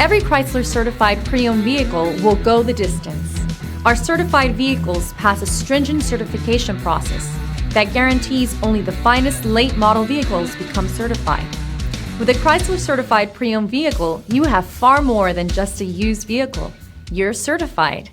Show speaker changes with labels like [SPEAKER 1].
[SPEAKER 1] Every Chrysler certified pre-owned vehicle will go the distance. Our certified vehicles pass a stringent certification process that guarantees only the finest late model vehicles become certified. With a Chrysler certified pre-owned vehicle, you have far more than just a used vehicle. You're certified.